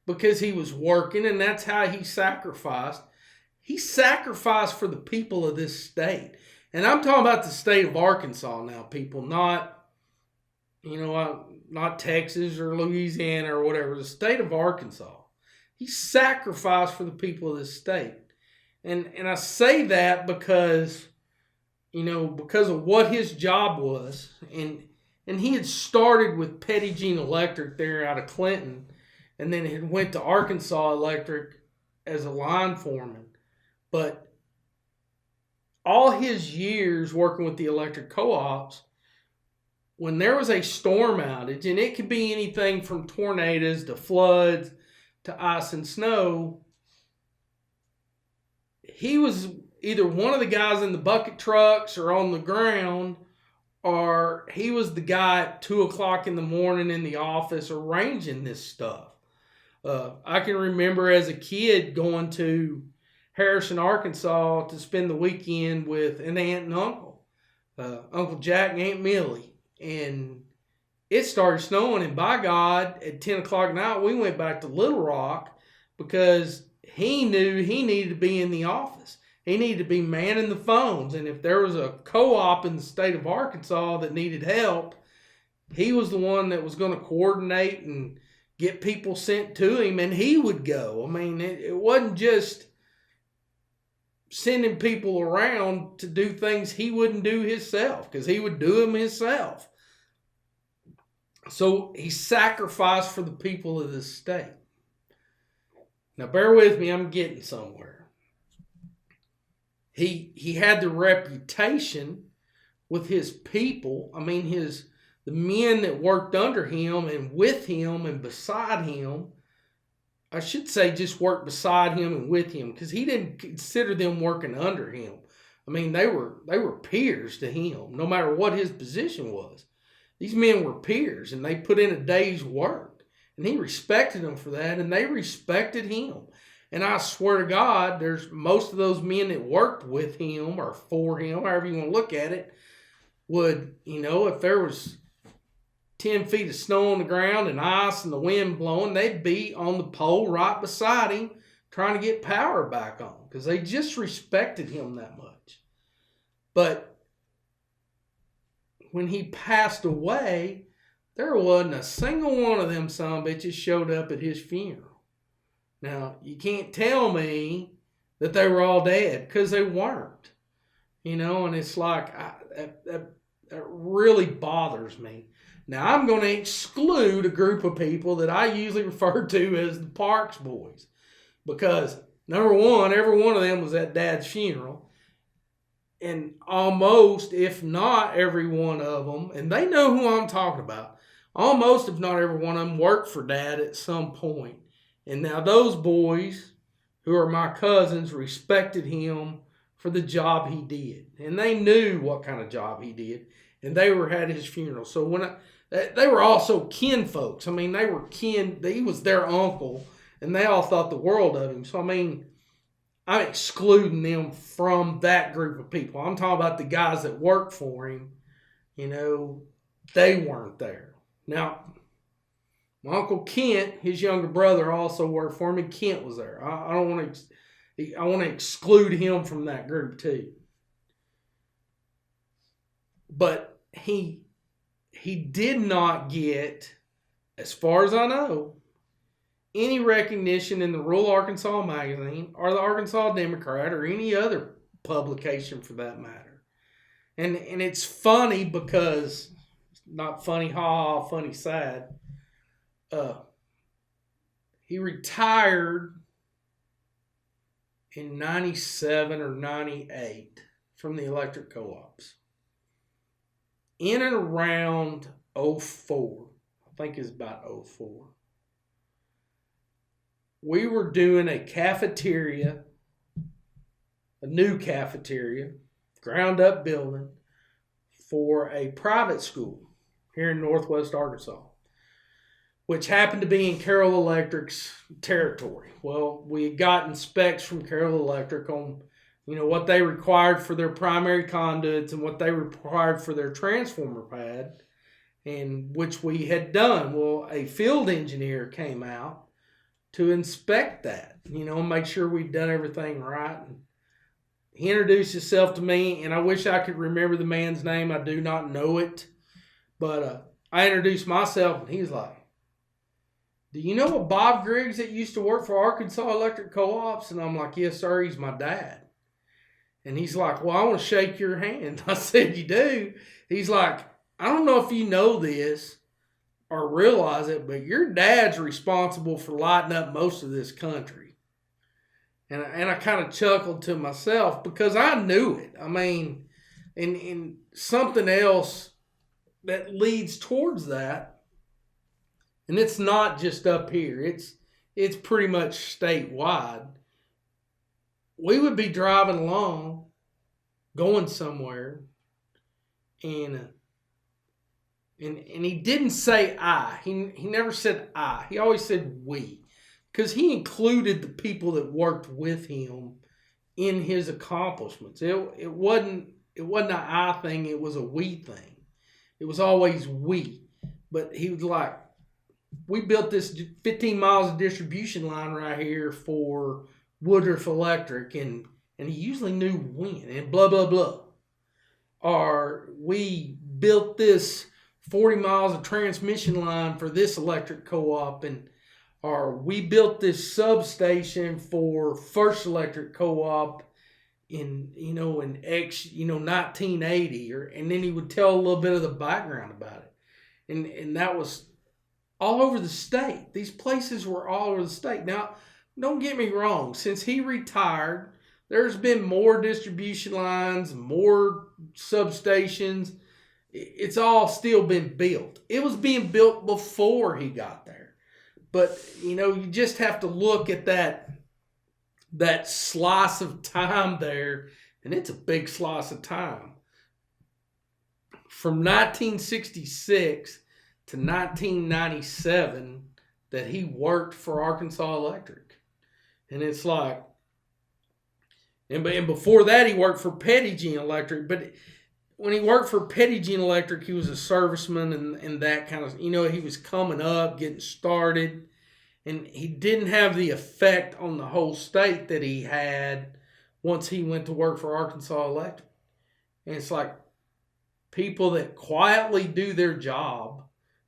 because he was working, and that's how he sacrificed. He sacrificed for the people of this state. And I'm talking about the state of Arkansas now, people, not Texas or Louisiana or whatever, the state of Arkansas. He sacrificed for the people of this state. And I say that because of what his job was. And he had started with Petty Jean Electric there out of Clinton, and then he went to Arkansas Electric as a line foreman. But all his years working with the electric co-ops, when there was a storm outage, and it could be anything from tornadoes to floods to ice and snow, he was either one of the guys in the bucket trucks or on the ground, or he was the guy at 2 o'clock in the morning in the office arranging this stuff. I can remember as a kid going to Harrison, Arkansas to spend the weekend with an aunt and uncle, Uncle Jack and Aunt Millie. And it started snowing, and by God, at 10 o'clock at night, we went back to Little Rock because he knew he needed to be in the office. He needed to be manning the phones. And if there was a co-op in the state of Arkansas that needed help, he was the one that was going to coordinate and get people sent to him, and he would go. I mean, it wasn't just sending people around to do things he wouldn't do himself, because he would do them himself. So he sacrificed for the people of this state. Now bear with me, I'm getting somewhere. He had the reputation with his people. I mean, the men that worked under him and with him and beside him. I should say just worked beside him and with him, because he didn't consider them working under him. I mean, they were peers to him, no matter what his position was. These men were peers, and they put in a day's work, and he respected them for that, and they respected him. And I swear to God, there's most of those men that worked with him or for him, however you want to look at it, would, if there was 10 feet of snow on the ground and ice and the wind blowing, they'd be on the pole right beside him, trying to get power back on because they just respected him that much. But when he passed away, there wasn't a single one of them son of bitches showed up at his funeral. Now, you can't tell me that they were all dead because they weren't. And it's like, that really bothers me. Now, I'm going to exclude a group of people that I usually refer to as the Parks Boys. Because, number one, every one of them was at Dad's funeral. And almost, if not every one of them, and they know who I'm talking about, almost, if not every one of them, worked for Dad at some point. And now those boys, who are my cousins, respected him for the job he did. And they knew what kind of job he did. And they were at his funeral. So they were also kin folks. I mean, they were kin. He was their uncle. And they all thought the world of him. So, I mean, I'm excluding them from that group of people. I'm talking about the guys that worked for him. They weren't there. Now, my Uncle Kent, his younger brother, also worked for him, and Kent was there. I want to exclude him from that group too. But he did not get, as far as I know, any recognition in the Rural Arkansas Magazine or the Arkansas Democrat or any other publication for that matter. And it's funny because, not funny, funny, sad. He retired in 97 or 98 from the electric co-ops. In and around 04, I think it's about 04, we were doing a cafeteria, a new cafeteria, ground up building for a private school here in Northwest Arkansas, which happened to be in Carroll Electric's territory. Well, we had gotten specs from Carroll Electric on, what they required for their primary conduits and what they required for their transformer pad, and which we had done. Well, a field engineer came out to inspect that, make sure we'd done everything right. And he introduced himself to me, and I wish I could remember the man's name. I do not know it. But I introduced myself, and he's like, "Do you know a Bob Griggs that used to work for Arkansas Electric Co-ops?" And I'm like, "Yes, sir, he's my dad." And he's like, "Well, I want to shake your hand." I said, "You do?" He's like, "I don't know if you know this or realize it, but your dad's responsible for lighting up most of this country." And I kind of chuckled to myself because I knew it. I mean, and something else that leads towards that, and it's not just up here, it's pretty much statewide. We would be driving along, going somewhere, and he didn't say I. He never said I. He always said we. Because he included the people that worked with him in his accomplishments. It wasn't an I thing, it was a we thing. It was always we. But he was like, "We built this 15 miles of distribution line right here for Woodruff Electric," and he usually knew when, and blah, blah, blah. Or, "We built this 40 miles of transmission line for this electric co-op," or "We built this substation for First Electric Co-op in 1980, and then he would tell a little bit of the background about it. And that was all over the state. These places were all over the state. Now, don't get me wrong, since he retired, there's been more distribution lines, more substations. It's all still been built. It was being built before he got there. But, you just have to look at that slice of time there, and it's a big slice of time. From 1966 to 1997 that he worked for Arkansas Electric. And it's like, and before that he worked for Pettygene Electric, but when he worked for Pettygene Electric, he was a serviceman and that kind of, he was coming up, getting started. And he didn't have the effect on the whole state that he had once he went to work for Arkansas Electric. And it's like people that quietly do their job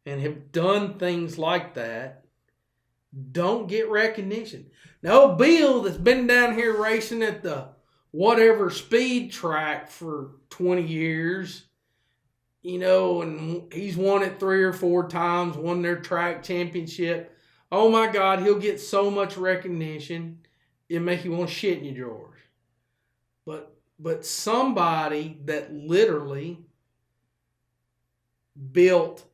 and have done things like that don't get recognition. Now, Bill that's been down here racing at the whatever speed track for 20 years, and he's won it 3 or 4 times, won their track championship. Oh my God, he'll get so much recognition, it'll make you want to shit in your drawers. But somebody that literally built,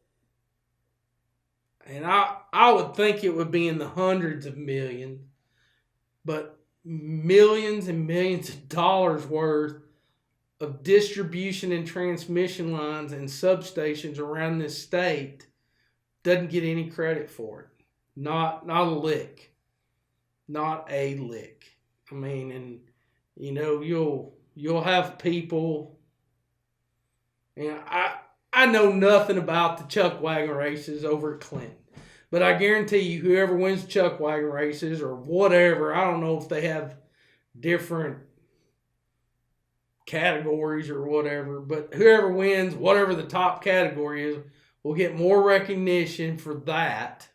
and I would think it would be in the hundreds of millions, but millions and millions of dollars worth of distribution and transmission lines and substations around this state, doesn't get any credit for it. Not a lick. Not a lick. I mean, and you'll have people, and I know nothing about the chuck wagon races over at Clinton. But I guarantee you, whoever wins chuck wagon races or whatever, I don't know if they have different categories or whatever, but whoever wins, whatever the top category is, will get more recognition for that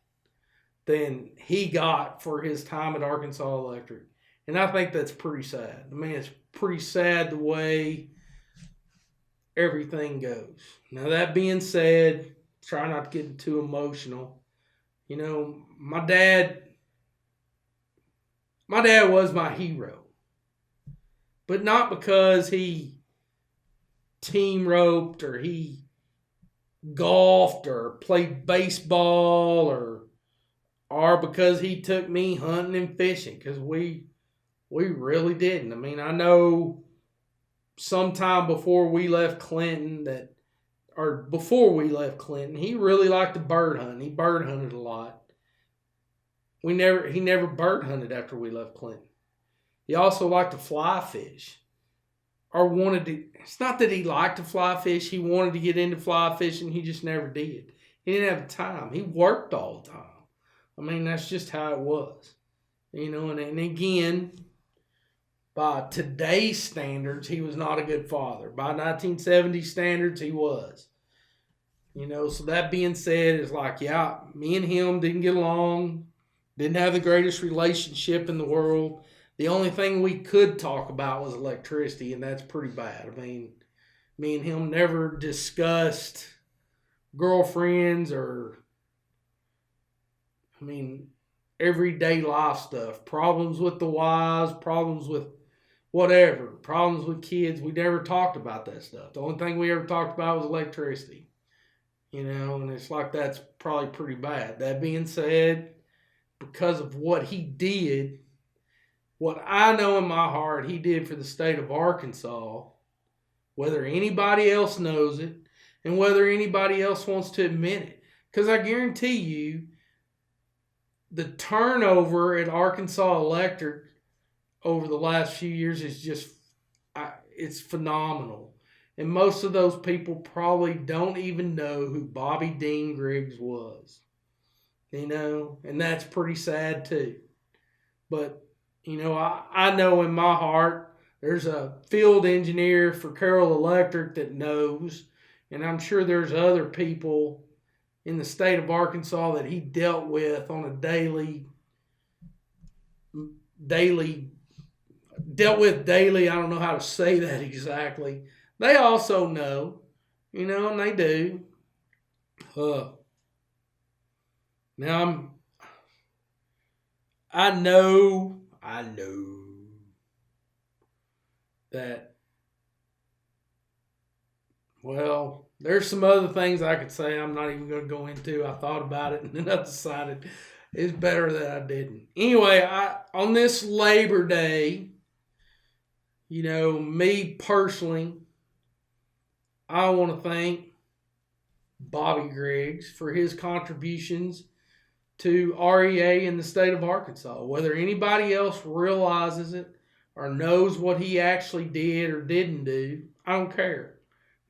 than he got for his time at Arkansas Electric. And I think that's pretty sad. I mean, it's pretty sad the way everything goes. Now, that being said, try not to get too emotional. My dad was my hero. But not because he team roped or he golfed or played baseball or because he took me hunting and fishing, because we really didn't. I mean, I know sometime before we left Clinton, he really liked to bird hunt. He bird hunted a lot. He never bird hunted after we left Clinton. He also liked to fly fish, or wanted to. It's not that he liked to fly fish. He wanted to get into fly fishing. He just never did. He didn't have time. He worked all the time. I mean, that's just how it was. And again, by today's standards, he was not a good father. By 1970 standards, he was. So that being said, it's like, yeah, me and him didn't get along, didn't have the greatest relationship in the world. The only thing we could talk about was electricity, and that's pretty bad. I mean, me and him never discussed girlfriends or, everyday life stuff. Problems with the wives, problems with whatever, problems with kids. We never talked about that stuff. The only thing we ever talked about was electricity. And it's like that's probably pretty bad. That being said, because of what he did, what I know in my heart he did for the state of Arkansas, whether anybody else knows it and whether anybody else wants to admit it. Because I guarantee you, the turnover at Arkansas Electric over the last few years is just, it's phenomenal. And most of those people probably don't even know who Bobby Dean Griggs was. And that's pretty sad too. But I know in my heart there's a field engineer for Carroll Electric that knows, and I'm sure there's other people in the state of Arkansas that he dealt with on a daily, I don't know how to say that exactly. They also know, and they do. Now I know that, well, there's some other things I could say I'm not even going to go into. I thought about it and then I decided it's better that I didn't. Anyway, on this Labor Day, me personally, I want to thank Bobby Griggs for his contributions to REA in the state of Arkansas. Whether anybody else realizes it or knows what he actually did or didn't do, I don't care.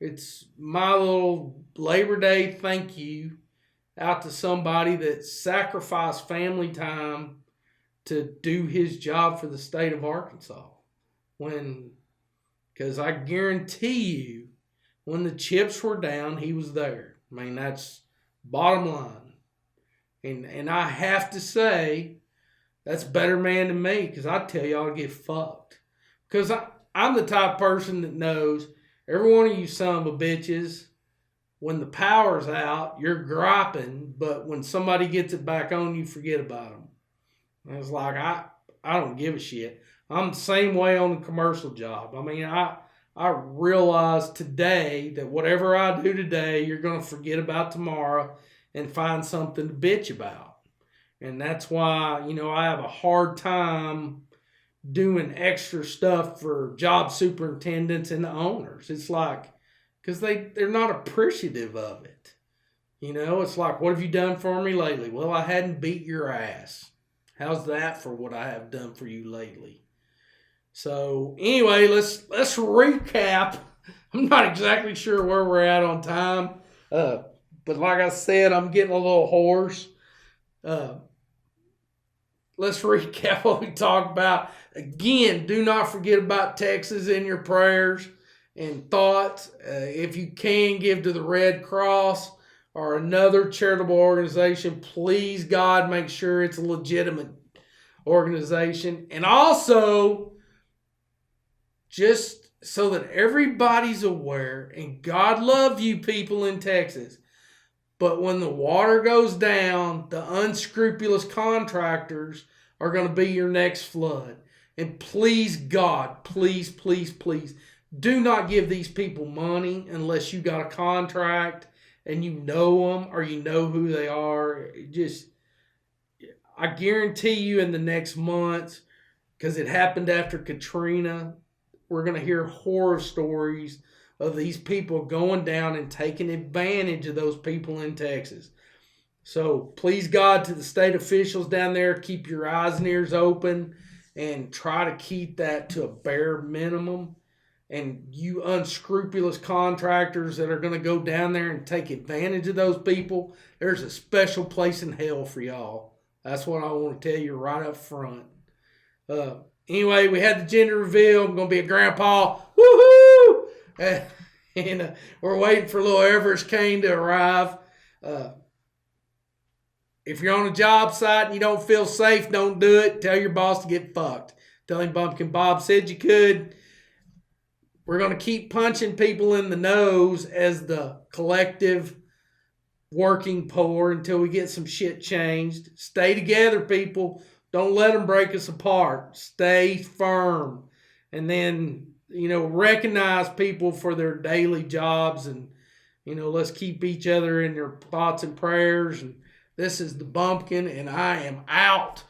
It's my little Labor Day thank you out to somebody that sacrificed family time to do his job for the state of Arkansas. Because I guarantee you, when the chips were down, he was there. I mean, that's bottom line. And I have to say, that's better man than me, because I tell y'all to get fucked. Because I'm the type of person that knows every one of you son of a bitches, when the power's out, you're griping, but when somebody gets it back on, you forget about them. And it's like, I don't give a shit. I'm the same way on the commercial job. I mean, I realize today that whatever I do today, you're going to forget about tomorrow and find something to bitch about. And that's why, I have a hard time doing extra stuff for job superintendents and the owners. It's like, because they're not appreciative of it. It's like, what have you done for me lately? Well, I hadn't beat your ass. How's that for what I have done for you lately? So anyway, let's recap. I'm not exactly sure where we're at on time. But like I said, I'm getting a little hoarse. Let's recap what we talked about. Again, do not forget about Texas in your prayers and thoughts. If you can, give to the Red Cross or another charitable organization. Please, God, make sure it's a legitimate organization. And also, just so that everybody's aware, and God love you people in Texas, but when the water goes down, the unscrupulous contractors are going to be your next flood. And please, God, please, please, please, do not give these people money unless you got a contract and you know them or you know who they are. I guarantee you in the next months, because it happened after Katrina, we're going to hear horror stories of these people going down and taking advantage of those people in Texas. So please, God, to the state officials down there, keep your eyes and ears open and try to keep that to a bare minimum. And you unscrupulous contractors that are going to go down there and take advantage of those people, there's a special place in hell for y'all. That's what I want to tell you right up front. Anyway, we had the gender reveal. I'm going to be a grandpa. Woohoo! And we're waiting for little Everest Kane to arrive. If you're on a job site and you don't feel safe, don't do it. Tell your boss to get fucked. Tell him Bumpkin Bob said you could. We're going to keep punching people in the nose as the collective working poor until we get some shit changed. Stay together, people. Don't let them break us apart. Stay firm. And then, recognize people for their daily jobs. And, let's keep each other in their thoughts and prayers. And this is the Bumpkin, and I am out.